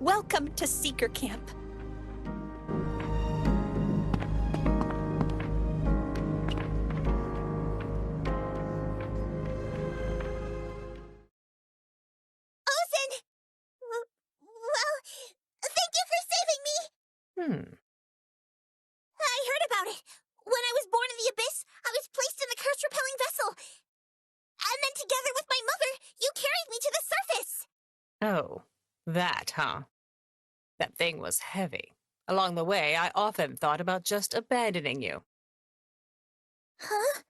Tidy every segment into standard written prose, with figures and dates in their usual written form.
Welcome to Seeker Camp. Ozen! Well, thank you for saving me! I heard about it. When I was born in the Abyss, I was placed in the Curse-Repelling Vessel. And then together with my mother, you carried me to the surface! Oh, that, huh? That thing was heavy. Along the way, I often thought about just abandoning you. Huh?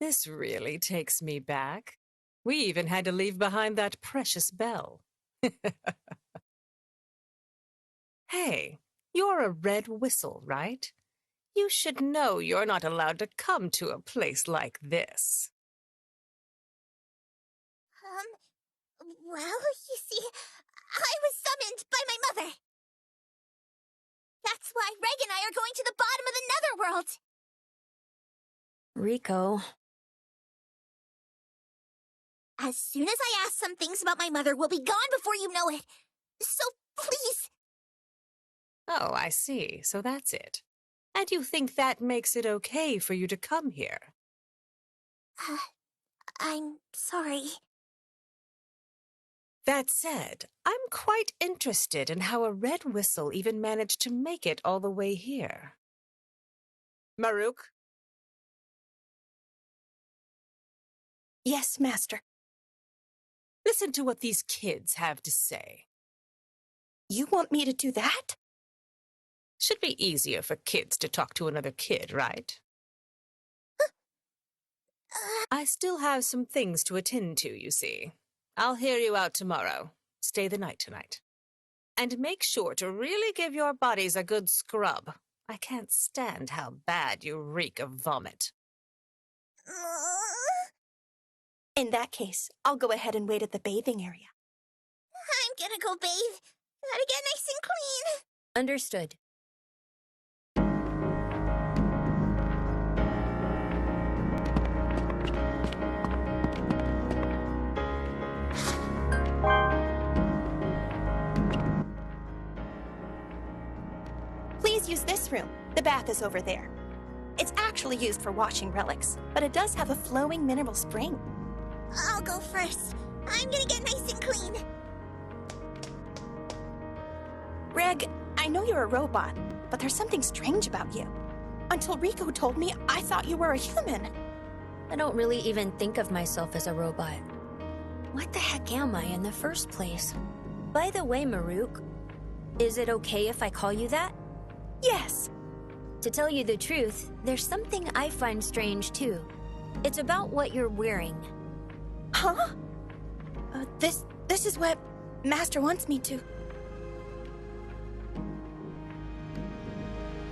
This really takes me back. We even had to leave behind that precious bell. Hey, you're a red whistle, right? You should know you're not allowed to come to a place like this. Well, you see, I was summoned by my mother. That's why Reg and I are going to the bottom of the netherworld. Riko. As soon as I ask some things about my mother, we'll be gone before you know it. So please. Oh, I see. So that's it. And you think that makes it okay for you to come here? I'm sorry. That said, I'm quite interested in how a red whistle even managed to make it all the way here. Maruk? Yes, Master. Listen to what these kids have to say. You want me to do that? Should be easier for kids to talk to another kid, right? I still have some things to attend to, you see. I'll hear you out tomorrow. Stay the night tonight. And make sure to really give your bodies a good scrub. I can't stand how bad you reek of vomit. In that case, I'll go ahead and wait at the bathing area. I'm gonna go bathe. Gotta get nice and clean. Understood. Please use this room. The bath is over there. It's actually used for washing relics, but it does have a flowing mineral spring. I'll go first. I'm gonna get nice and clean. Reg, I know you're a robot, but there's something strange about you. Until Riko told me, I thought you were a human. I don't really even think of myself as a robot. What the heck am I in the first place? By the way, Maruk, is it okay if I call you that? Yes. To tell you the truth, there's something I find strange too. It's about what you're wearing. Huh? This is what Master wants me to.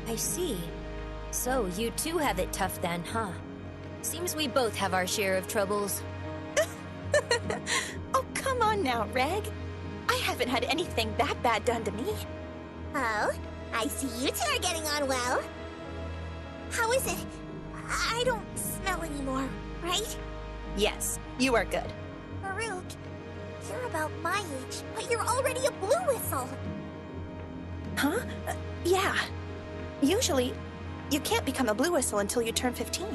I see. So you too have it tough then, huh? Seems we both have our share of troubles. Oh, come on now, Reg. I haven't had anything that bad done to me. Oh, I see you two are getting on well. How is it? I don't smell anymore, right? Yes, you are good. Maruk, you're about my age, but you're already a blue whistle. Huh? Yeah. Usually, you can't become a blue whistle until you turn 15.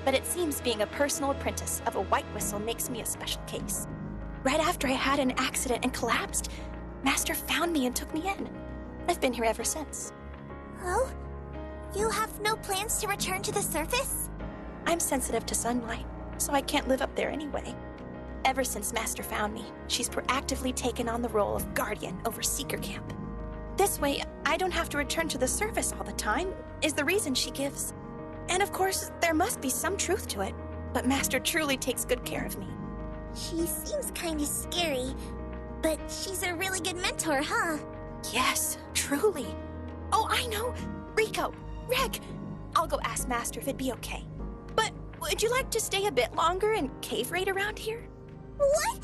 But it seems being a personal apprentice of a white whistle makes me a special case. Right after I had an accident and collapsed, Master found me and took me in. I've been here ever since. Oh? You have no plans to return to the surface? I'm sensitive to sunlight, so I can't live up there anyway. Ever since Master found me, she's proactively taken on the role of guardian over Seeker Camp. This way, I don't have to return to the surface all the time, is the reason she gives. And of course, there must be some truth to it, but Master truly takes good care of me. She seems kinda scary, but she's a really good mentor, huh? Yes, truly. Oh, I know! Riko! Reg! I'll go ask Master if it'd be okay. But would you like to stay a bit longer and cave raid around here? What?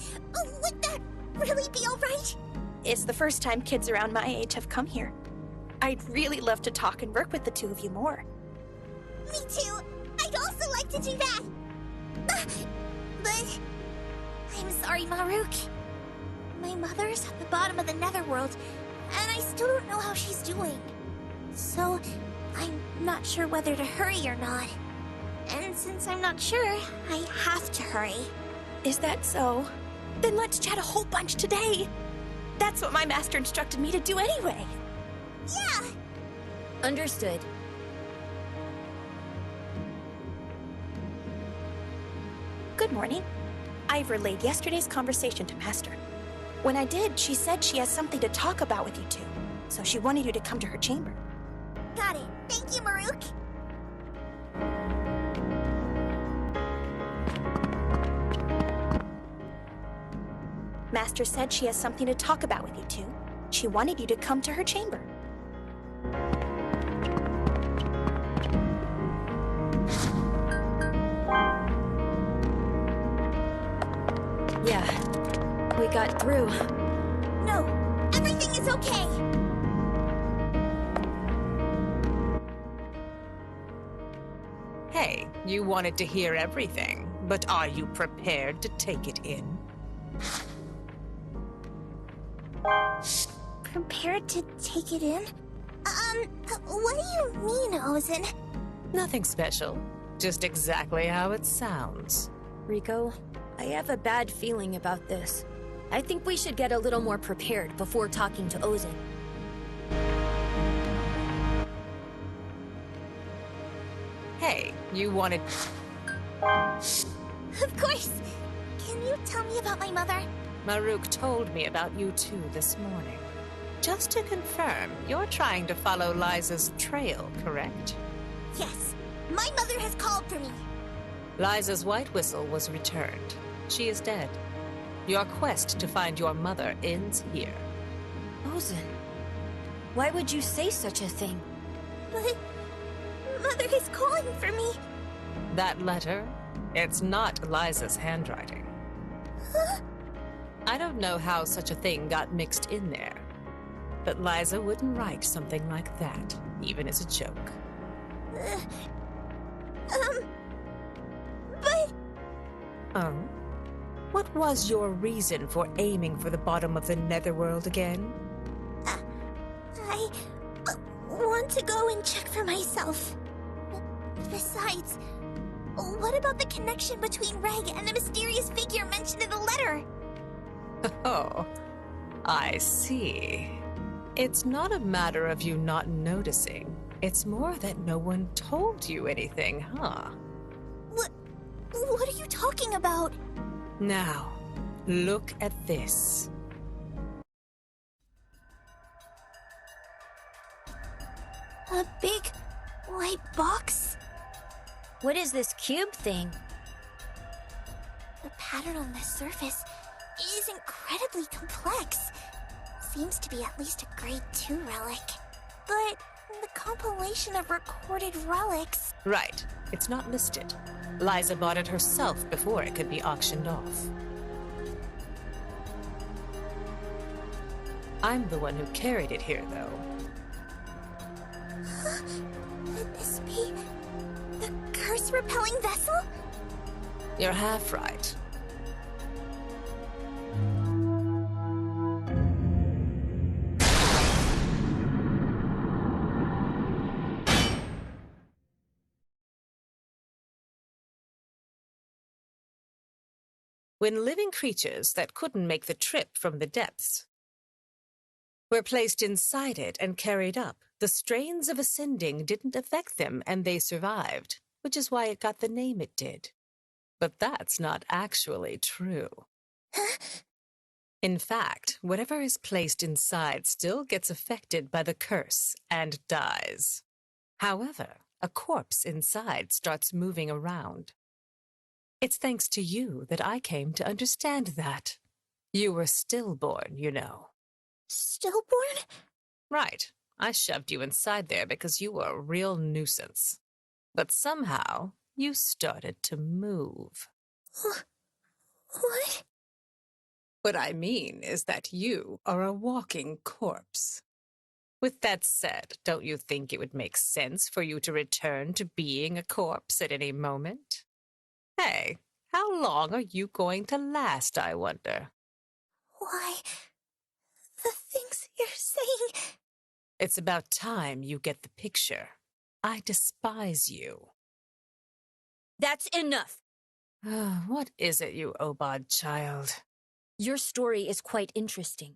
Would that really be alright? It's the first time kids around my age have come here. I'd really love to talk and work with the two of you more. Me me to, I'd also like to do that. But I'm sorry, Maruk. My mother's at the bottom of the netherworld, and I still don't know how she's doing. So, I'm not sure whether to hurry or not. And since I'm not sure, I have to hurry. Is that so? Then let's chat a whole bunch today. That's what my master instructed me to do anyway. Yeah! Understood. Good morning. I've relayed yesterday's conversation to Master. When I did, she said she has something to talk about with you two, so she wanted you to come to her chamber. Got it. Thank you, Maruk. Master said she has something to talk about with you two. She wanted you to come to her chamber. Yeah, we got through. No, everything is okay. Hey, you wanted to hear everything, but are you prepared to take it in? Prepared to take it in? What do you mean, Ozen? Nothing special. Just exactly how it sounds. Riko, I have a bad feeling about this. I think we should get a little more prepared before talking to Ozen. Hey, you wanted... Of course! Can you tell me about my mother? Maruk told me about you two this morning. Just to confirm, you're trying to follow Lyza's trail, correct? Yes, my mother has called for me. Lyza's white whistle was returned. She is dead. Your quest to find your mother ends here. Ozen, why would you say such a thing? But Mother is calling for me. That letter? It's not Lyza's handwriting. Huh? I don't know how such a thing got mixed in there. But Lyza wouldn't write something like that, even as a joke. But... Oh? What was your reason for aiming for the bottom of the netherworld again? I want to go and check for myself. Besides, what about the connection between Reg and the mysterious figure mentioned in the letter? Oh, I see. It's not a matter of you not noticing. It's more that no one told you anything, huh? What are you talking about? Now, look at this. A big white box? What is this cube thing? The pattern on the surface is incredibly complex. Seems to be at least a grade 2 relic. But the compilation of recorded relics... Right. It's not listed. Lyza bought it herself before it could be auctioned off. I'm the one who carried it here, though. Could this be the Curse-Repelling Vessel? You're half right. When living creatures that couldn't make the trip from the depths were placed inside it and carried up, the strains of ascending didn't affect them and they survived, which is why it got the name it did. But that's not actually true. In fact, whatever is placed inside still gets affected by the curse and dies. However, a corpse inside starts moving around. It's thanks to you that I came to understand that. You were stillborn, you know. Stillborn? Right. I shoved you inside there because you were a real nuisance. But somehow, you started to move. What? What I mean is that you are a walking corpse. With that said, don't you think it would make sense for you to return to being a corpse at any moment? Hey, how long are you going to last, I wonder? Why, the things you're saying... It's about time you get the picture. I despise you. That's enough! What is it, you Obad child? Your story is quite interesting,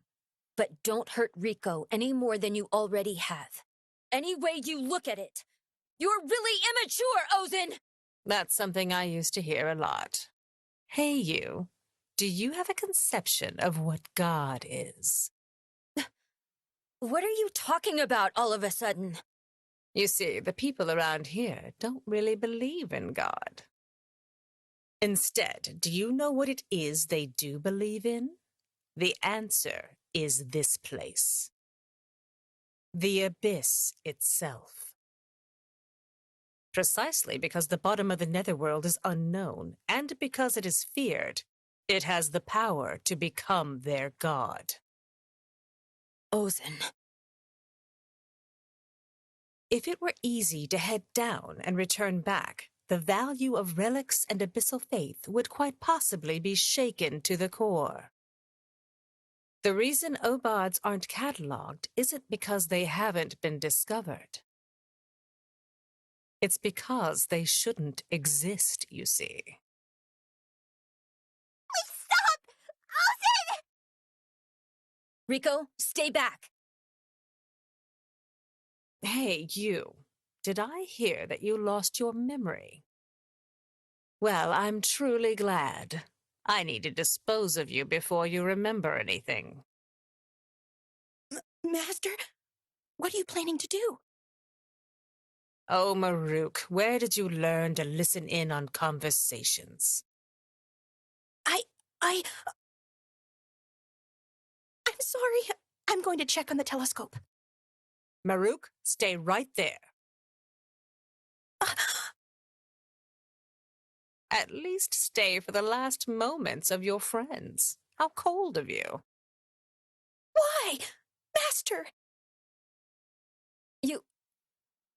but don't hurt Riko any more than you already have. Any way you look at it, you're really immature, Ozen! That's something I used to hear a lot. Hey, you. Do you have a conception of what God is? What are you talking about all of a sudden? You see, the people around here don't really believe in God. Instead, do you know what it is they do believe in? The answer is this place. The abyss itself. Precisely because the bottom of the netherworld is unknown, and because it is feared, it has the power to become their god. Ozen. If it were easy to head down and return back, the value of relics and abyssal faith would quite possibly be shaken to the core. The reason Obads aren't cataloged isn't because they haven't been discovered. It's because they shouldn't exist, you see. Please stop! Ozen! Riko, stay back! Hey, you. Did I hear that you lost your memory? Well, I'm truly glad. I need to dispose of you before you remember anything. Master, what are you planning to do? Oh, Maruk, where did you learn to listen in on conversations? I'm sorry. I'm going to check on the telescope. Maruk, stay right there. At least stay for the last moments of your friends. How cold of you. Why? Master!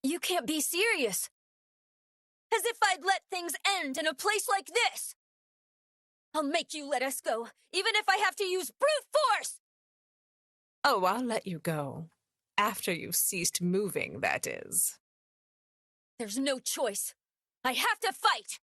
You can't be serious. As if I'd let things end in a place like this. I'll make you let us go, even if I have to use brute force! Oh, I'll let you go. After you've ceased moving, that is. There's no choice. I have to fight!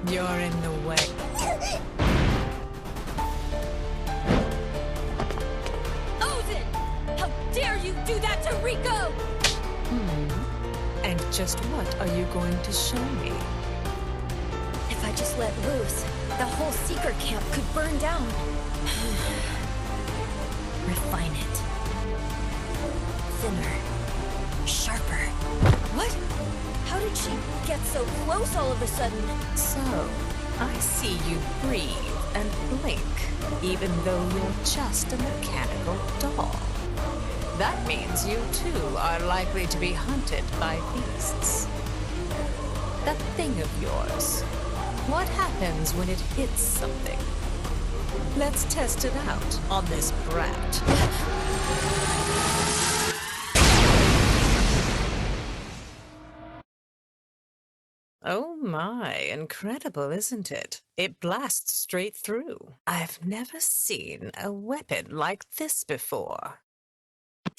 You're in the way. Ozen! How dare you do that to Riko! And just what are you going to show me? If I just let loose, the whole seeker camp could burn down. Refine it. Thinner. Sharper. What? How did she get so close all of a sudden? So, I see you breathe and blink, even though you're just a mechanical doll. That means you too are likely to be hunted by beasts. That thing of yours, what happens when it hits something? Let's test it out on this brat. Oh my, incredible, isn't it? It blasts straight through. I've never seen a weapon like this before.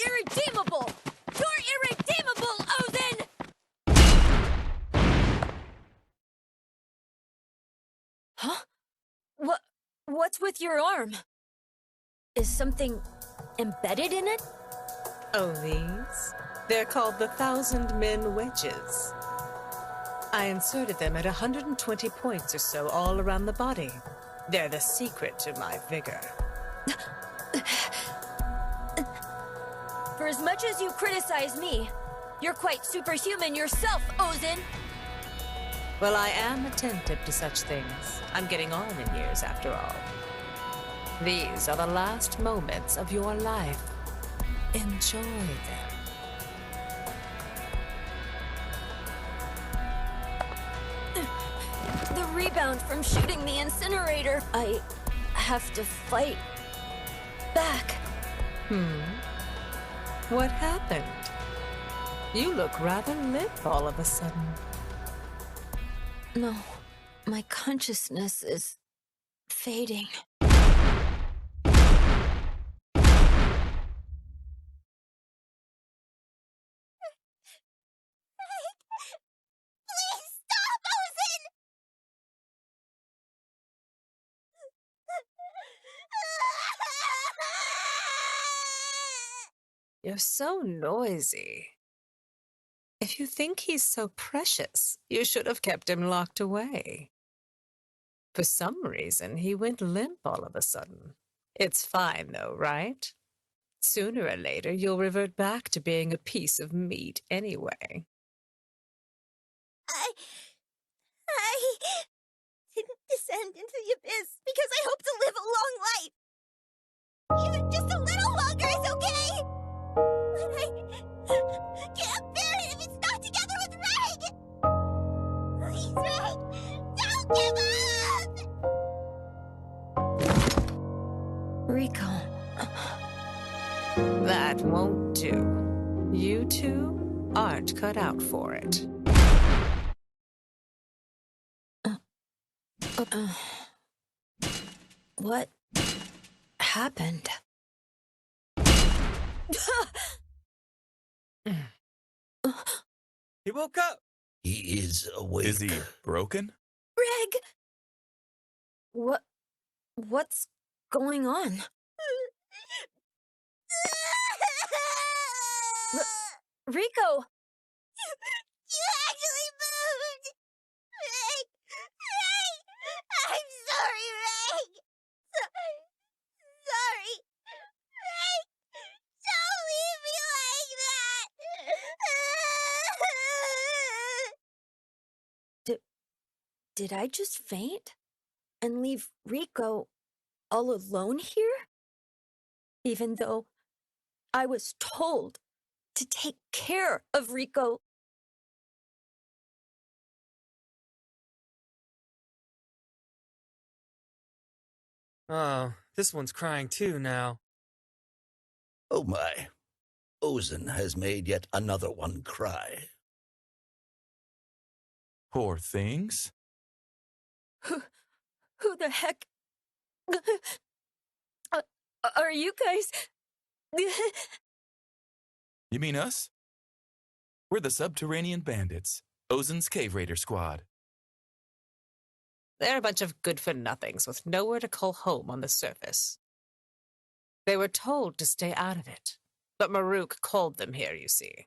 Irredeemable! You're irredeemable, Ozen! Huh? What's with your arm? Is something embedded in it? Oh, these? They're called the 1,000 Men Wedges. I inserted them at 120 points or so all around the body. They're the secret to my vigor. For as much as you criticize me, you're quite superhuman yourself, Ozen! Well, I am attentive to such things. I'm getting on in years, after all. These are the last moments of your life. Enjoy them. The rebound from shooting the incinerator. I have to fight back. What happened? You look rather limp all of a sudden. No, my consciousness is fading. Please stop, Ozen! You're so noisy. If you think he's so precious, you should have kept him locked away. For some reason, he went limp all of a sudden. It's fine, though, right? Sooner or later, you'll revert back to being a piece of meat anyway. I didn't descend into the abyss because I hope to live a long life. Even just a little longer is okay. But I can't bear it if it's not together with Reg. Please, Reg, don't give up. Riko. That won't do. You two aren't cut out for it. What happened? He woke up. He is awake. Is he broken? Reg! What's going on? Riko! You actually moved! Reg! Reg! I'm sorry, Reg! Sorry! Reg! Don't leave me like that! Did I just faint? And leave Riko all alone here? Even though I was told to take care of Riko. Oh, this one's crying too now. Oh my. Ozen has made yet another one cry. Poor things. Who the heck are you guys? You mean us? We're the Subterranean Bandits, Ozen's Cave Raider Squad. They're a bunch of good-for-nothings with nowhere to call home on the surface. They were told to stay out of it, but Maruk called them here, you see.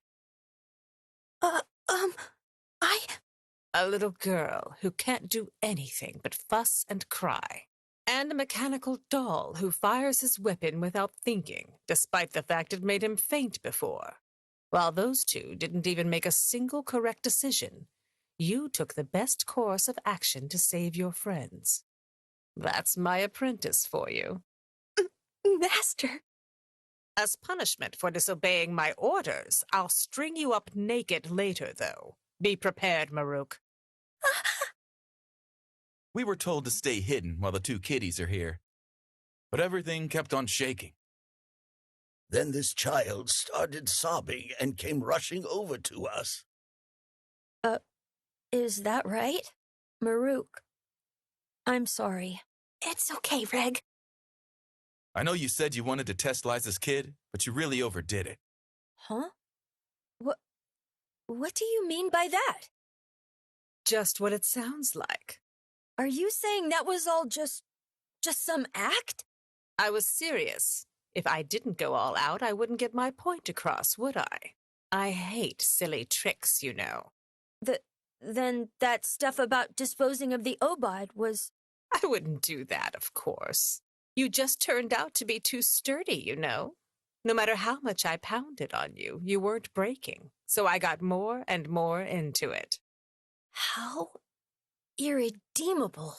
A little girl who can't do anything but fuss and cry. And a mechanical doll who fires his weapon without thinking, despite the fact it made him faint before. While those two didn't even make a single correct decision, you took the best course of action to save your friends. That's my apprentice for you. Master. As punishment for disobeying my orders, I'll string you up naked later, though. Be prepared, Maruk. We were told to stay hidden while the two kiddies are here, but everything kept on shaking. Then this child started sobbing and came rushing over to us. Is that right? Maruk, I'm sorry. It's okay, Reg. I know you said you wanted to test Lyza's kid, but you really overdid it. Huh? What do you mean by that? Just what it sounds like. Are you saying that was all just some act? I was serious. If I didn't go all out, I wouldn't get my point across, would I? I hate silly tricks, you know. Then that stuff about disposing of the Obod was... I wouldn't do that, of course. You just turned out to be too sturdy, you know. No matter how much I pounded on you, you weren't breaking. So I got more and more into it. How irredeemable.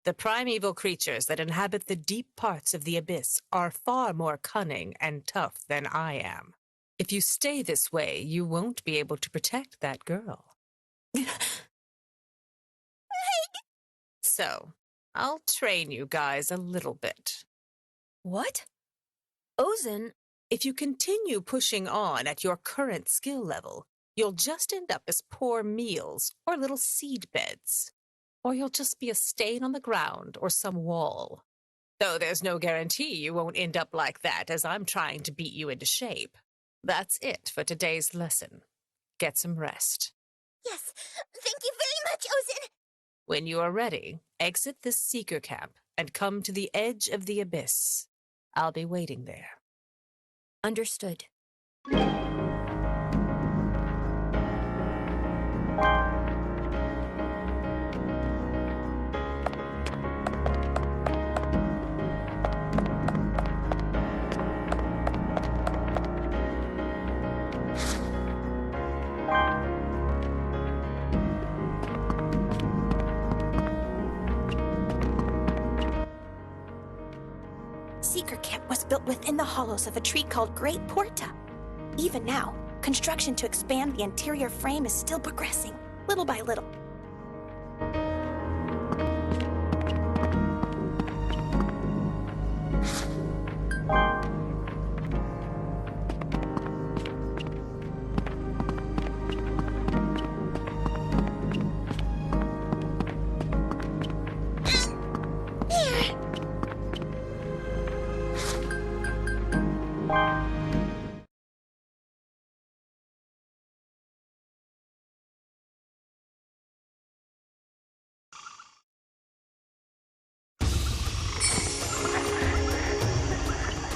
The primeval creatures that inhabit the deep parts of the abyss are far more cunning and tough than I am. If you stay this way, you won't be able to protect that girl. So, I'll train you guys a little bit. What? Ozen? If you continue pushing on at your current skill level, you'll just end up as poor meals or little seed beds. Or you'll just be a stain on the ground or some wall. Though there's no guarantee you won't end up like that as I'm trying to beat you into shape. That's it for today's lesson. Get some rest. Yes, thank you very much, Ozen! When you are ready, exit this seeker camp and come to the edge of the abyss. I'll be waiting there. Understood. Seeker Camp was built within the hollows of a tree called Great Porta. Even now, construction to expand the interior frame is still progressing, little by little.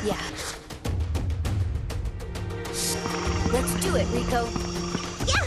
Yeah. Let's do it, Riko. Yeah!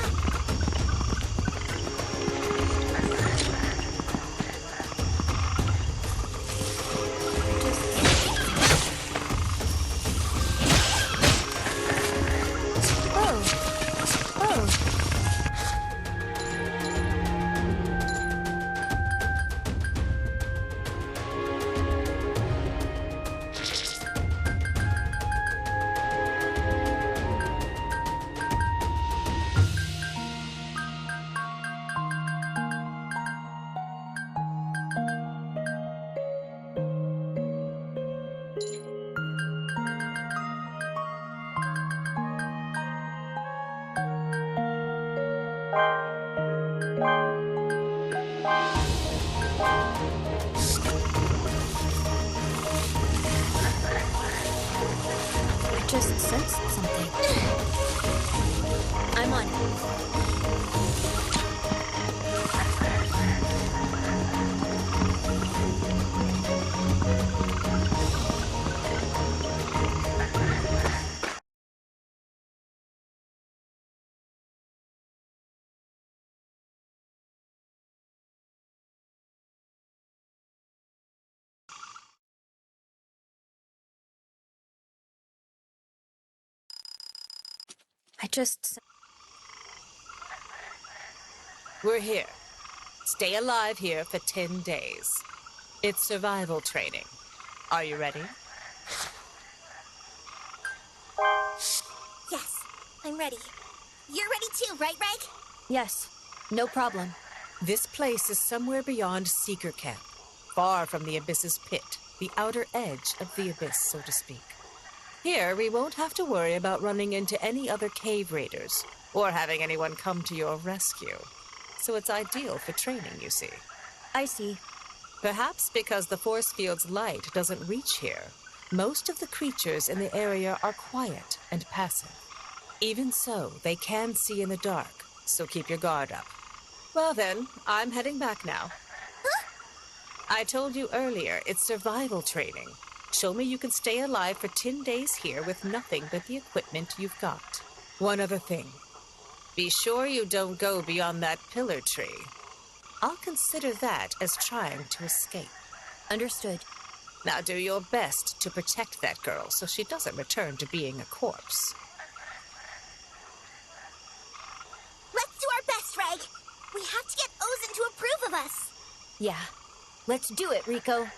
I just sensed something. I'm on it. We're here. Stay alive here for 10 days. It's survival training. Are you ready? Yes, I'm ready. You're ready too, right, Reg? Yes, no problem. This place is somewhere beyond Seeker Camp, far from the Abyss's pit, the outer edge of the Abyss, so to speak. Here, we won't have to worry about running into any other cave raiders, or having anyone come to your rescue. so it's ideal for training, you see. I see. Perhaps because the force field's light doesn't reach here, most of the creatures in the area are quiet and passive. Even so, they can see in the dark, so keep your guard up. Well then, I'm heading back now. Huh? I told you earlier, it's survival training. Show me you can stay alive for 10 days here with nothing but the equipment you've got. One other thing. Be sure you don't go beyond that pillar tree. I'll consider that as trying to escape. Understood. Now do your best to protect that girl so she doesn't return to being a corpse. Let's do our best, Reg. We have to get Ozen to approve of us. Yeah. Let's do it, Riko.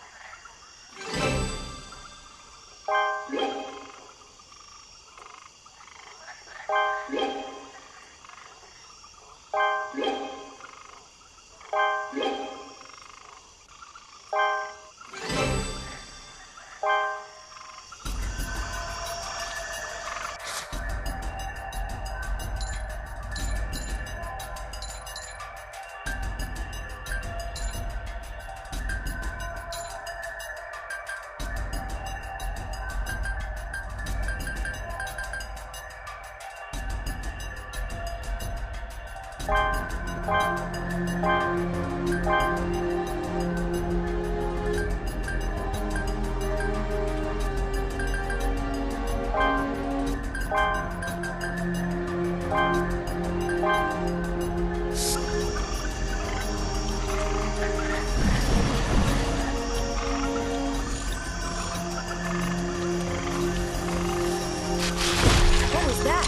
What was that?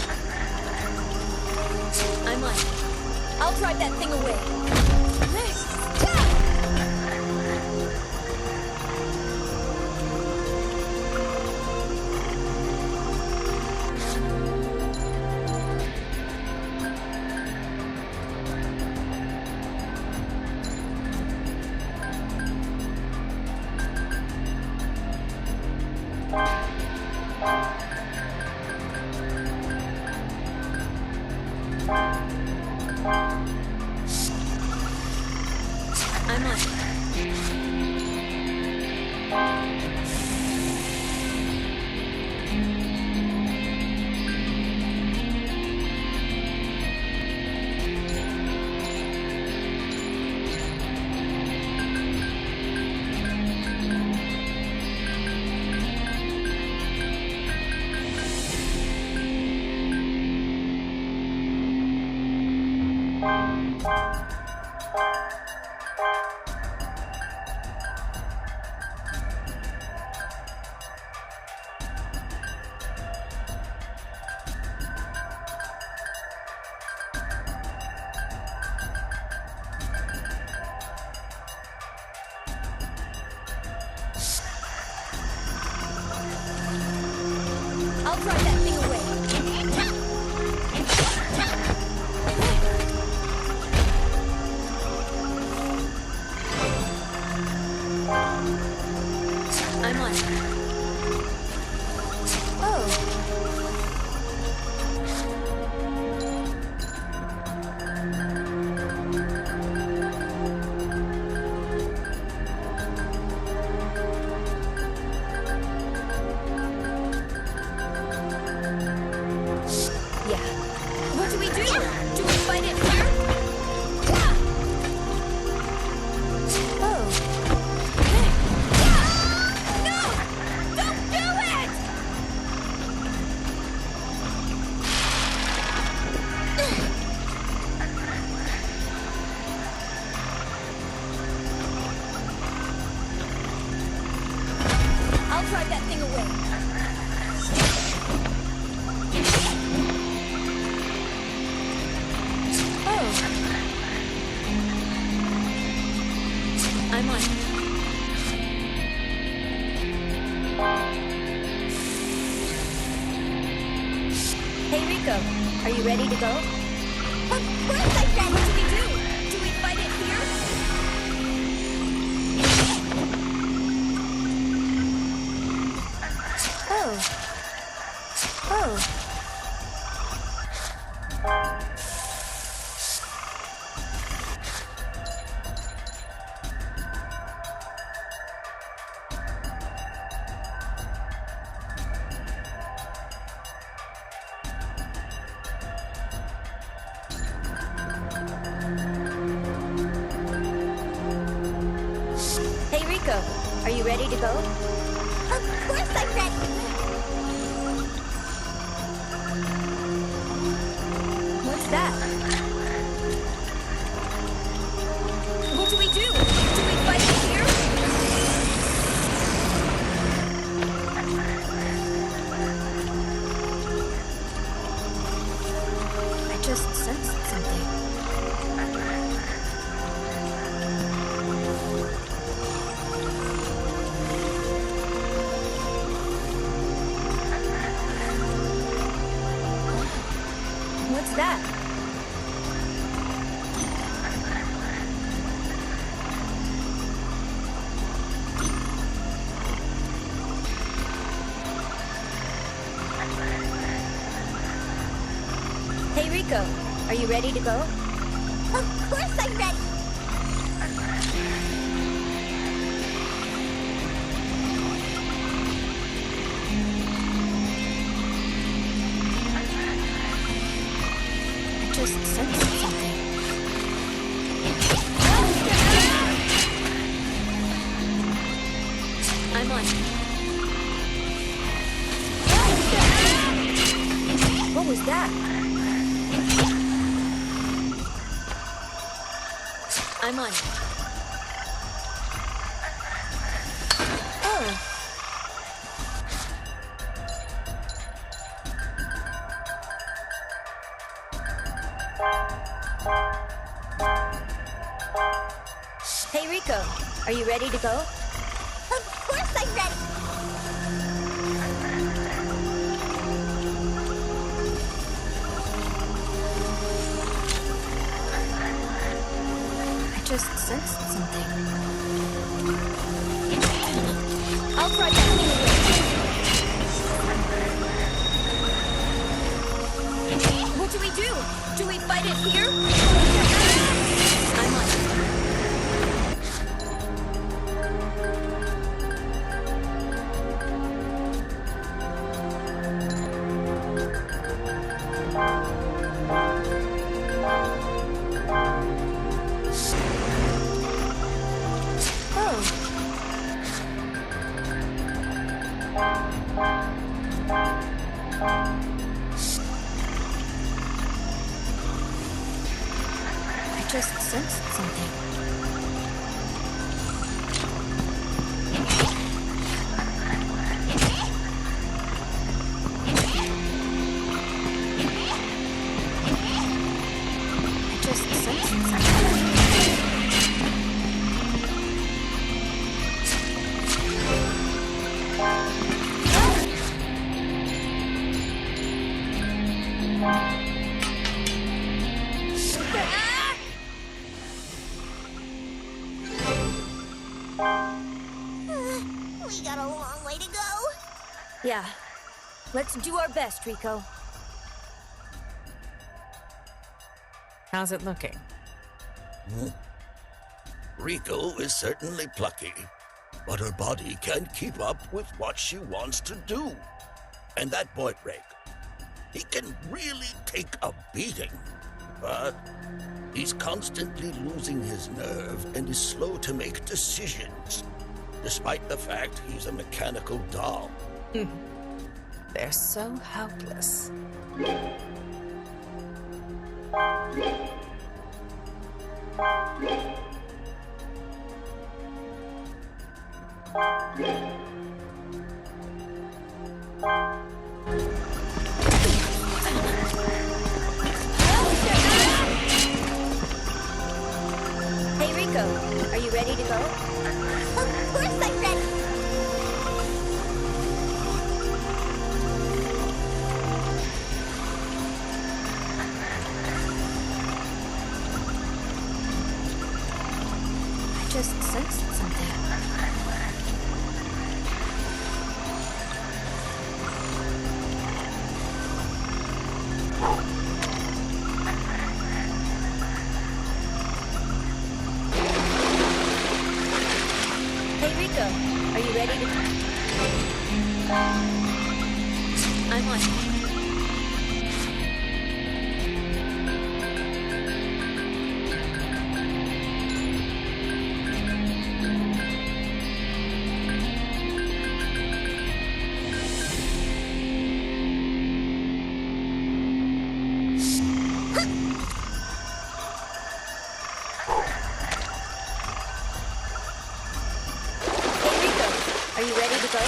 I'm on. I'll drive that thing away. I'm on. I'll drive that thing away. I'm on. Oh. I'll drive that thing away. Oh. I'm on. Hey, Riko. Are you ready to go? Of course I'm ready. What do we do? Do we fight it here? Oh. Oh. you ready to go? Of course I'm ready! What's that? What do we do? Do we fight it here? I just sensed something. What's that? Hey, Riko, are you ready to go? Of course I'm ready! I just sensed something. I'm on. What was that? I'm on. Oh. Hey, Riko, are you ready to go? Of course I'm ready! I just sensed something. I'll try that anyway. What do we do? Do we fight it here? I'm on. I just sensed something. I just sensed something. We got a long way to go. Yeah. Let's do our best, Riko. How's it looking? Riko is certainly plucky, but her body can't keep up with what she wants to do. And that boy Reg, he can really take a beating, but he's constantly losing his nerve and is slow to make decisions, despite the fact he's a mechanical doll. They're so helpless. Hey, Riko, are you ready to go? Of course I'm ready! I just sensed something. Hey, Riko, are you ready to... I'm on. Hey, Riko, are you ready to go?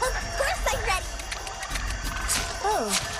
Of course I'm ready! Oh.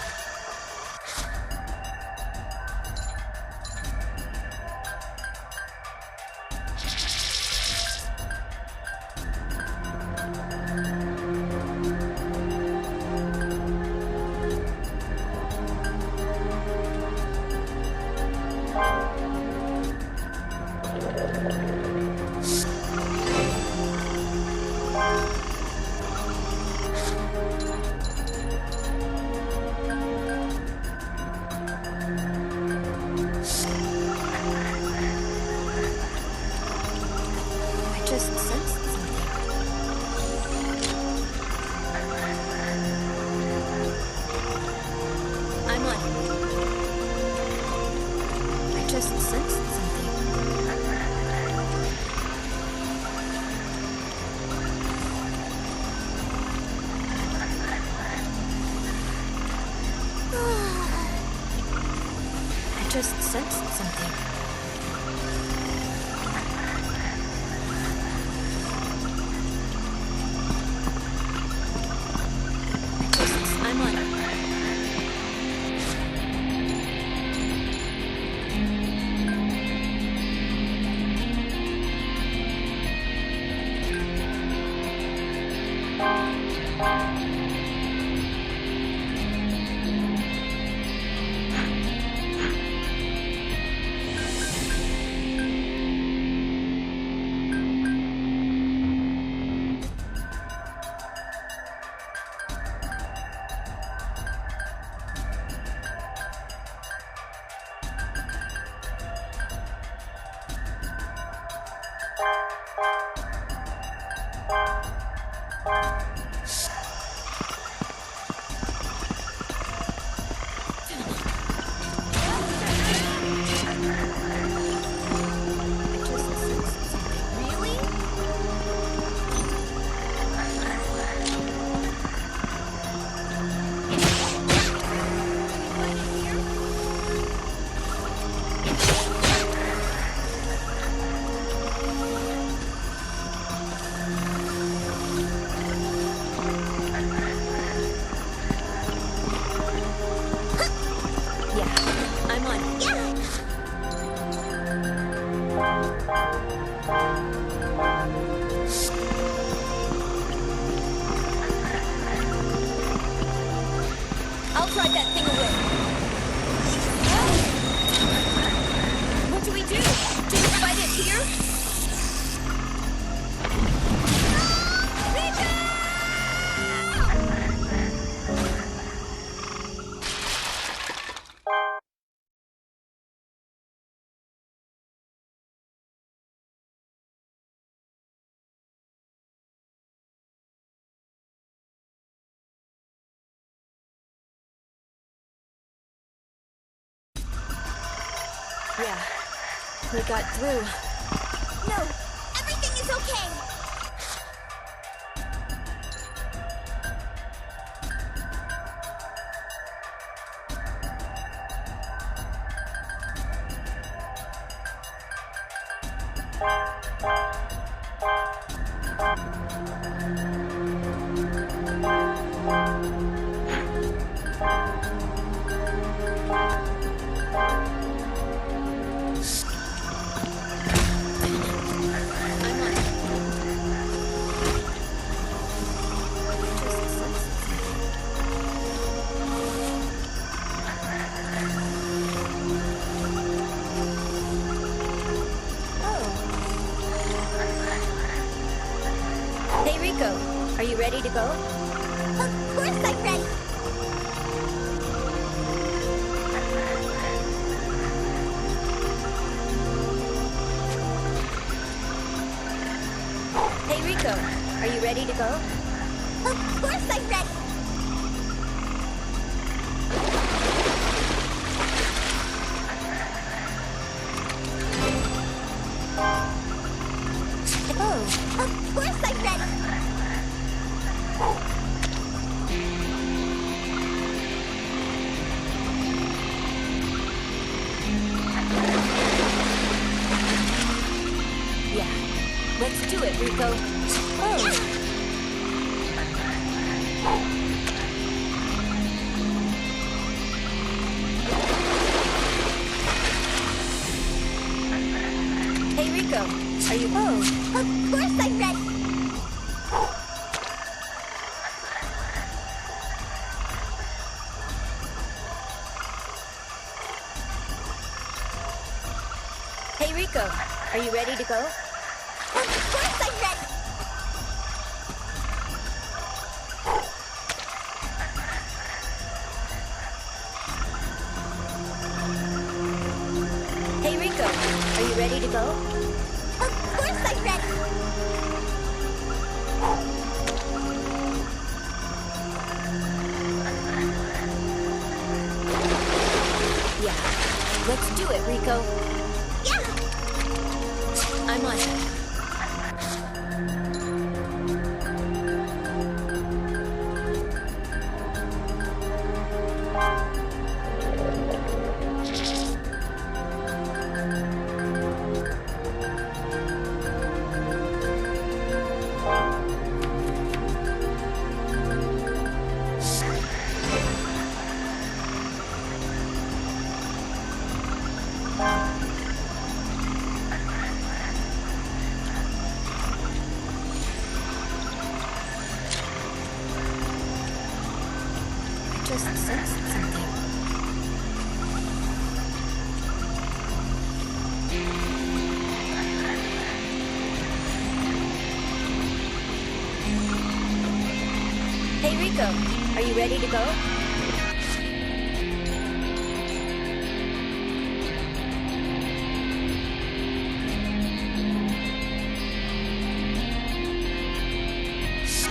I just sensed something. I'm on it. I just sensed something. I just sensed something. I'm on it. I'll drive that thing away. What do we do? Do we fight it here? Yeah, we got through. No, everything is okay! Hey, Riko, are you ready to go? Of course I'm ready! Hey, Riko, are you ready to go? Of course I'm ready! Oh, Of course I'm ready! it, Riko. Oh. Hey, Riko, are you home? Of course I'm ready! Hey, Riko, are you ready to go? Of course I'm ready! Hey, Riko, are you ready to go? Of course I'm ready! Yeah. Let's do it, Riko. Yeah! I'm on it. Just sensed something. Hey, Riko, are you ready to go?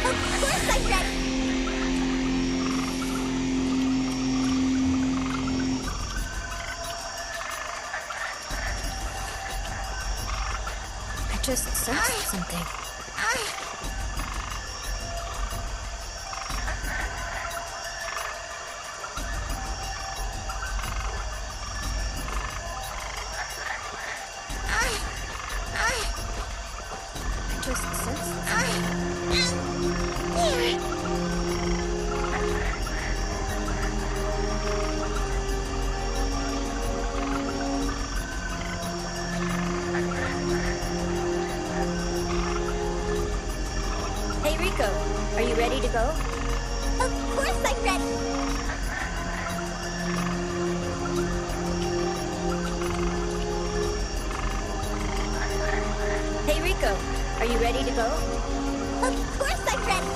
Of course I'm ready! I just sensed something. I just sensed something. Hey, Riko, are you ready to go? Of course I'm ready! Hey, Riko, are you ready to go? Of course I'm ready!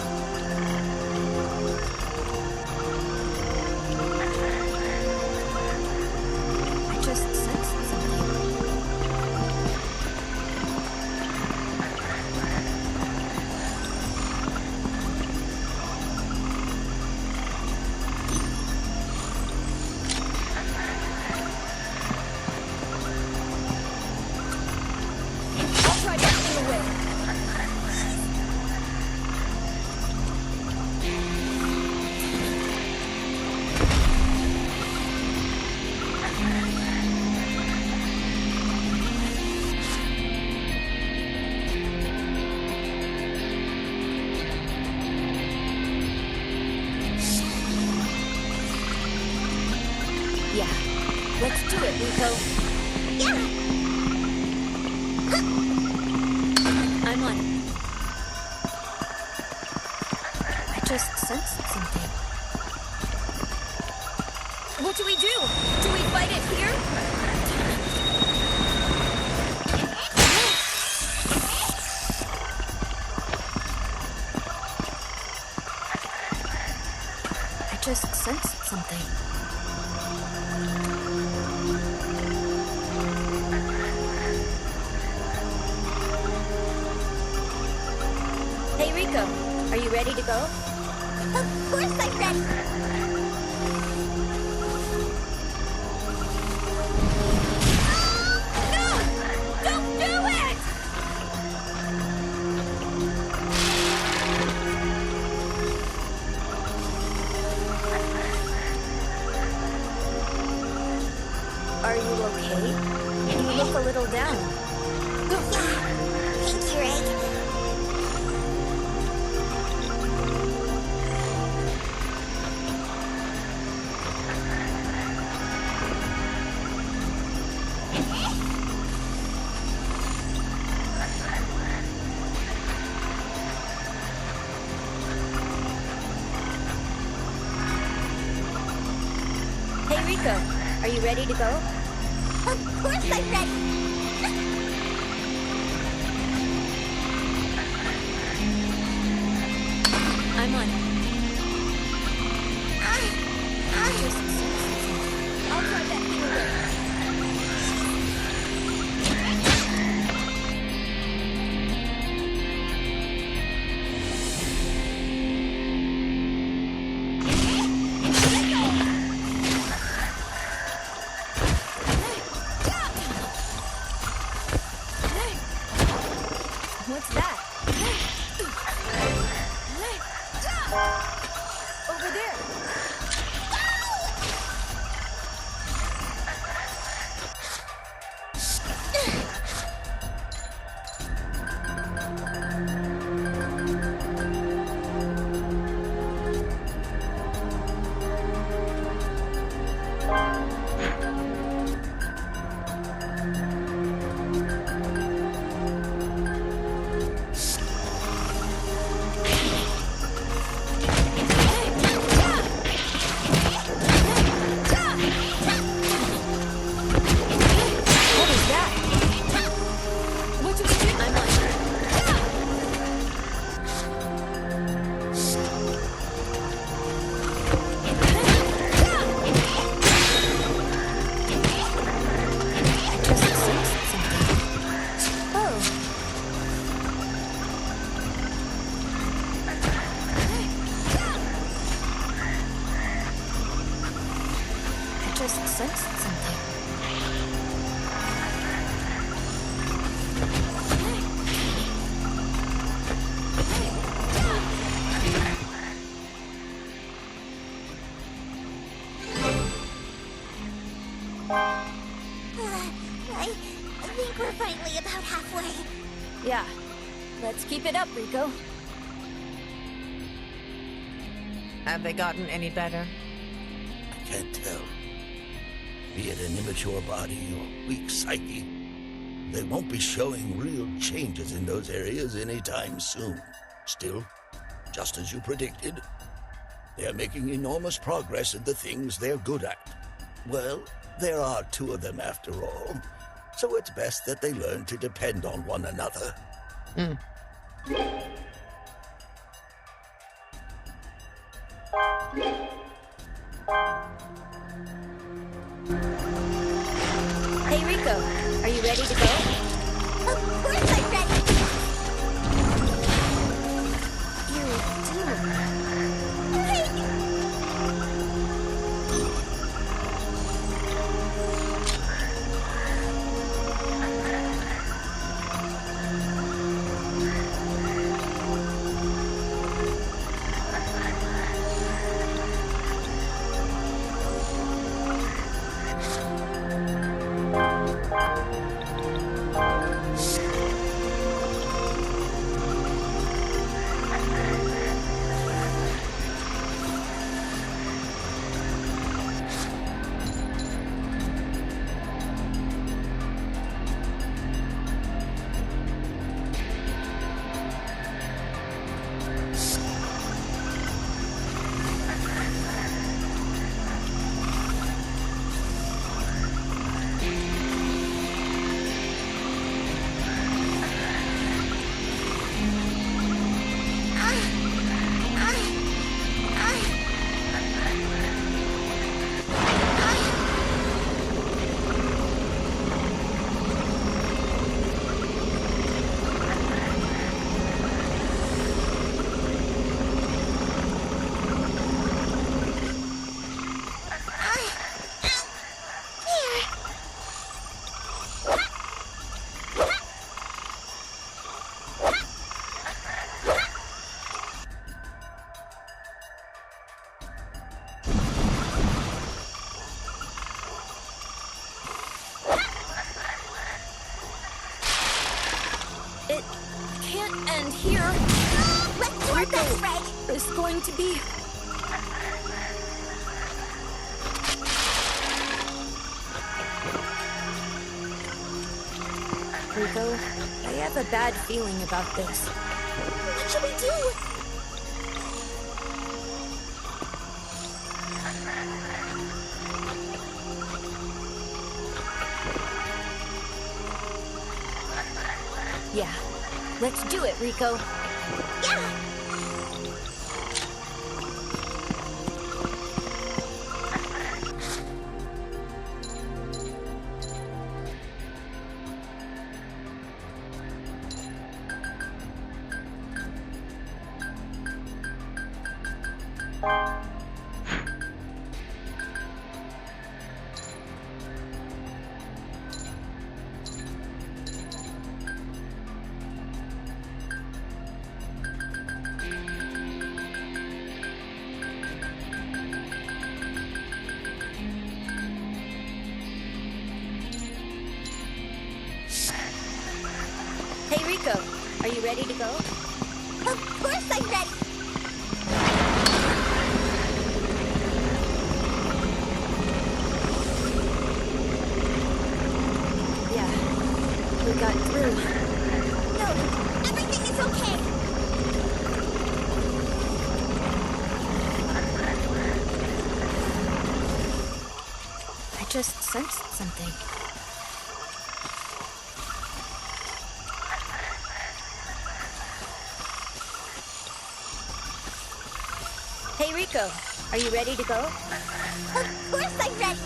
I just sensed something. I'll try to stay away. Yeah, let's do it, Riko. Yeah! I'm on it. I just sensed something. What do we do? Do we fight it here? I just sensed something. Hey, Riko, are you ready to go? Of course I'm ready! No! Don't do it! Are you okay? You look a little down. Yeah. Thank you, Reg. Riko, are you ready to go? Of course I'm ready! I'm on it. I'll drive that thing away. What's that? Over there. I think we're finally about halfway. Yeah. Let's keep it up, Riko. Have they gotten any better? I can't tell. Be it an immature body or weak psyche, they won't be showing real changes in those areas anytime soon. Still, just as you predicted, they're making enormous progress in the things they're good at. Well, there are two of them after all, so it's best that they learn to depend on one another. Hey, Riko, are you ready to go? Of course I'm ready! It can't end here. Let's do our best, Reg! There's going to be... Riko, I have a bad feeling about this. What should we do? Yeah, let's do it, Riko. Yeah! Hey, Riko, are you ready to go? Of course I'm ready! Yeah, we got through. No, everything is okay! I just sensed something. Hey, Riko, are you ready to go? Of course I'm ready!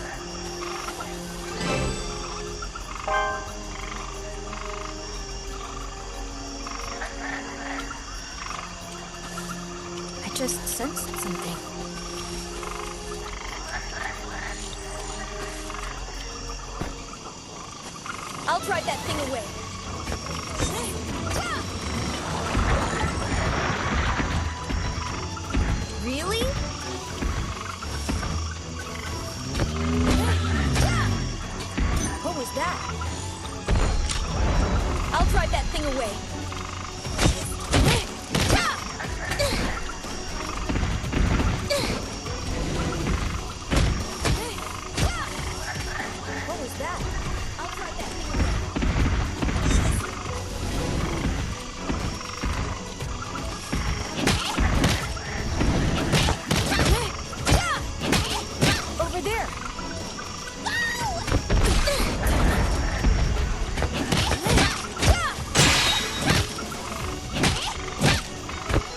I just sensed something. I'll drive that thing away. Really? What was that? I'll drive that thing away. What was that? I'll drive that thing away. Over there.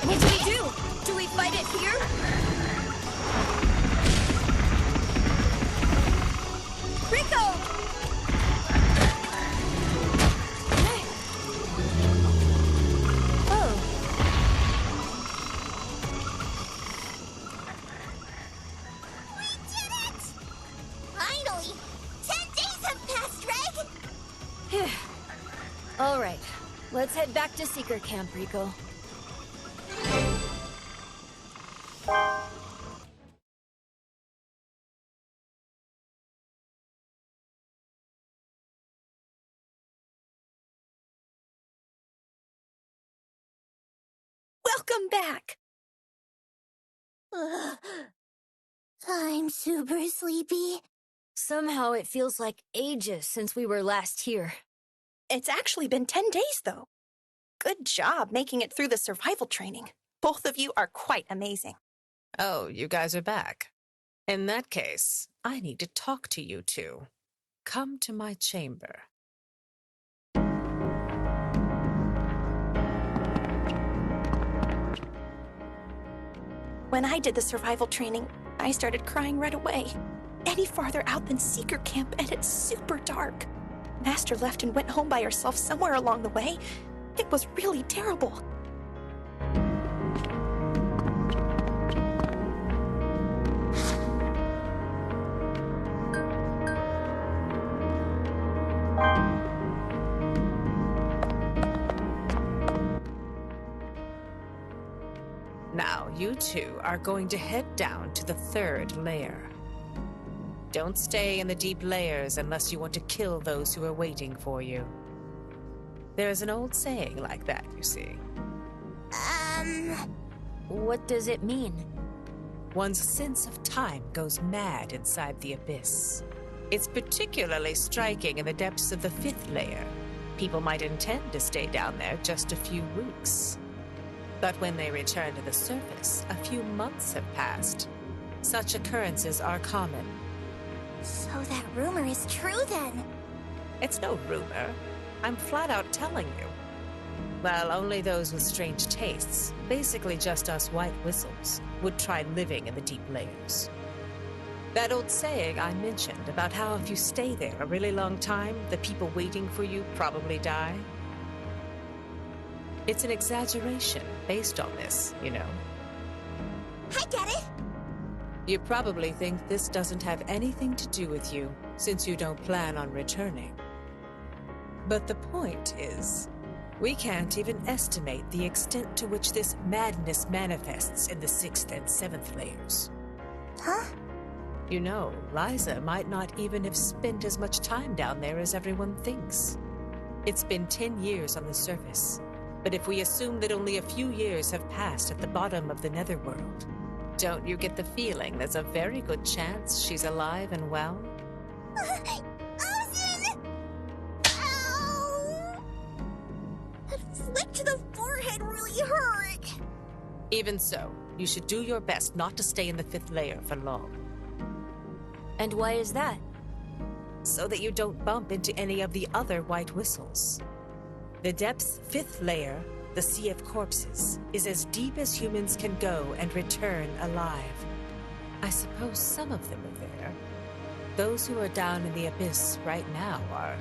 What do we do? Do we fight it here? Riko! Oh. We did it! Finally! 10 days have passed, Reg! All right, let's head back to Seeker Camp, Riko. Welcome back! I'm super sleepy. Somehow it feels like ages since we were last here. It's actually been 10 days, though. Good job making it through the survival training. Both of you are quite amazing. Oh, you guys are back. In that case, I need to talk to you two. Come to my chamber. When I did the survival training, I started crying right away. Any farther out than Seeker Camp, and it's super dark. Master left and went home by herself somewhere along the way. It was really terrible. Now, you two are going to head down to the 3rd layer. Don't stay in the deep layers unless you want to kill those who are waiting for you. There's an old saying like that, you see. What does it mean? One's sense of time goes mad inside the abyss. It's particularly striking in the depths of the 5th layer. People might intend to stay down there just a few weeks. But when they return to the surface, a few months have passed. Such occurrences are common. So that rumor is true then? It's no rumor. I'm flat out telling you. Well, only those with strange tastes, basically just us white whistles, would try living in the deep layers. That old saying I mentioned about how if you stay there a really long time, the people waiting for you probably die? It's an exaggeration based on this, you know. I get it. You probably think this doesn't have anything to do with you, since you don't plan on returning. But the point is, we can't even estimate the extent to which this madness manifests in the 6th and 7th layers. Huh? You know, Lyza might not even have spent as much time down there as everyone thinks. It's been 10 years on the surface, but if we assume that only a few years have passed at the bottom of the Netherworld, don't you get the feeling there's a very good chance she's alive and well? Ozen! Ow! That flick to the forehead really hurt. Even so, you should do your best not to stay in the 5th layer for long. And why is that? So that you don't bump into any of the other white whistles. The depth's 5th layer, the Sea of Corpses, is as deep as humans can go and return alive. I suppose some of them are there. Those who are down in the abyss right now are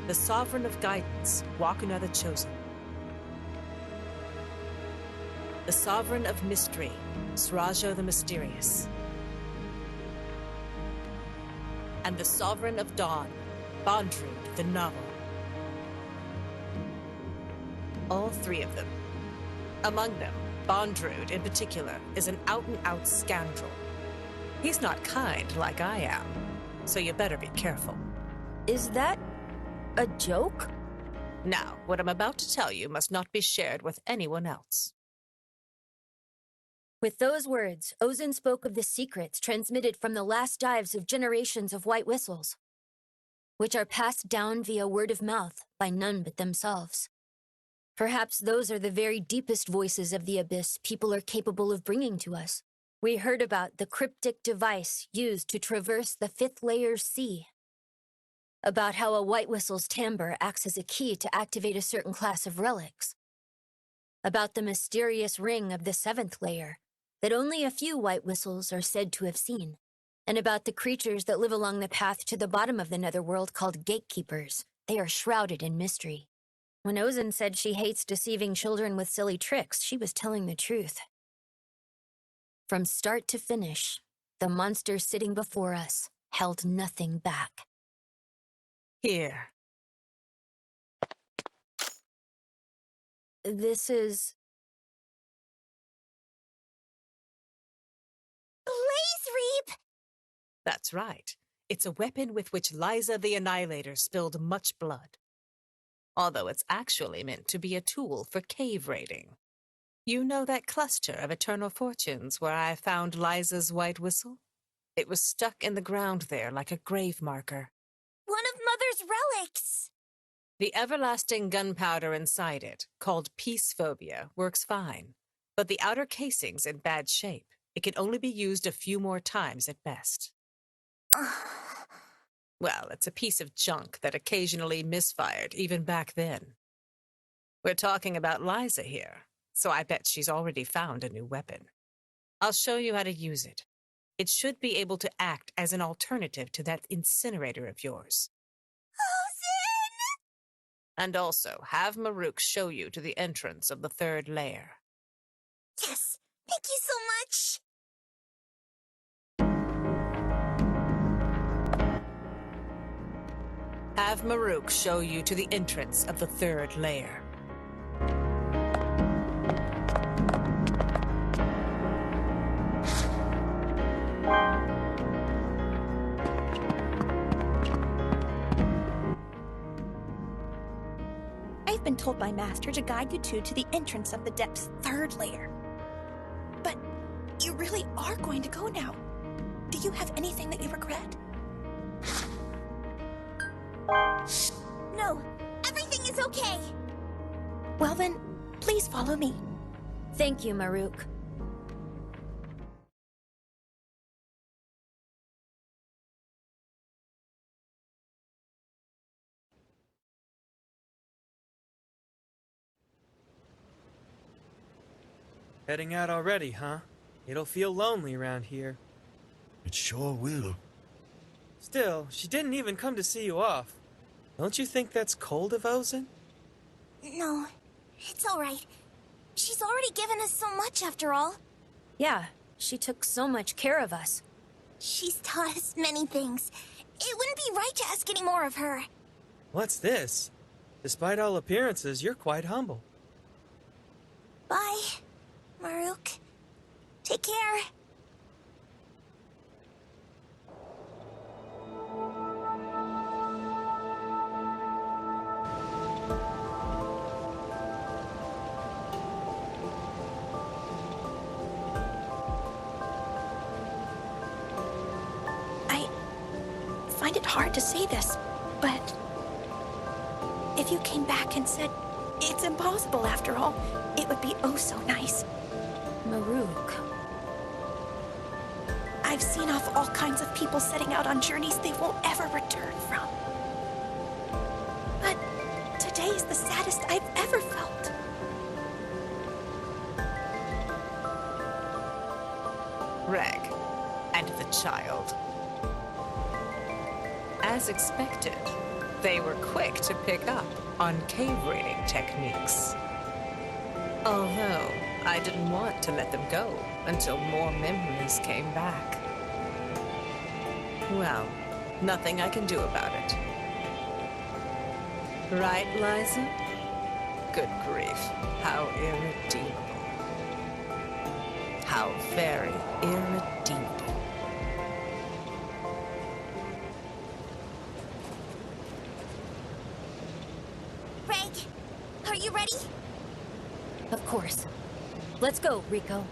the Sovereign of Guidance, Wakuna the Chosen. The Sovereign of Mystery, Srajo the Mysterious. And the Sovereign of Dawn, Bondrewd the Novel. All 3 of them. Among them, Bondrewd in particular is an out-and-out scoundrel. He's not kind like I am, so you better be careful. Is that a joke? Now, what I'm about to tell you must not be shared with anyone else. With those words, Ozen spoke of the secrets transmitted from the last dives of generations of white whistles, which are passed down via word of mouth by none but themselves. Perhaps those are the very deepest voices of the abyss people are capable of bringing to us. We heard about the cryptic device used to traverse the 5th layer's sea, about how a white whistle's timbre acts as a key to activate a certain class of relics, about the mysterious ring of the 7th layer that only a few white whistles are said to have seen, and about the creatures that live along the path to the bottom of the netherworld called gatekeepers. They are shrouded in mystery. When Ozen said she hates deceiving children with silly tricks, she was telling the truth. From start to finish, the monster sitting before us held nothing back. Here. This is... Blaze Reap! That's right. It's a weapon with which Lyza the Annihilator spilled much blood. Although it's actually meant to be a tool for cave raiding. You know that cluster of eternal fortunes where I found Lyza's white whistle? It was stuck in the ground there like a grave marker. One of Mother's relics! The everlasting gunpowder inside it, called peace phobia, works fine, but the outer casing's in bad shape. It can only be used a few more times at best. Well, it's a piece of junk that occasionally misfired, even back then. We're talking about Lyza here, so I bet she's already found a new weapon. I'll show you how to use it. It should be able to act as an alternative to that incinerator of yours. Ozen! And also, have Maruk show you to the entrance of the 3rd layer. Yes, thank you so much! Have Maruk show you to the entrance of the 3rd layer. I've been told by Master to guide you two to the entrance of the depth's 3rd layer. But you really are going to go now. Do you have anything that you regret? No, everything is okay. Well then, please follow me. Thank you, Maruk. Heading out already, huh? It'll feel lonely around here. It sure will. Still, she didn't even come to see you off. Don't you think that's cold of Ozen? No, it's alright. She's already given us so much after all. Yeah, she took so much care of us. She's taught us many things. It wouldn't be right to ask any more of her. What's this? Despite all appearances, you're quite humble. Bye, Maruk. Take care. I find it hard to say this, but if you came back and said it's impossible after all, it would be oh so nice. Maruk. I've seen off all kinds of people setting out on journeys they won't ever return from. But today is the saddest I've ever felt. Reg, and the child. As expected, they were quick to pick up on cave raiding techniques. Although, I didn't want to let them go until more memories came back. Well, nothing I can do about it. Right, Lyza? Good grief, how irredeemable. How very irredeemable. Reg, are you ready? Of course. Let's go, Riko.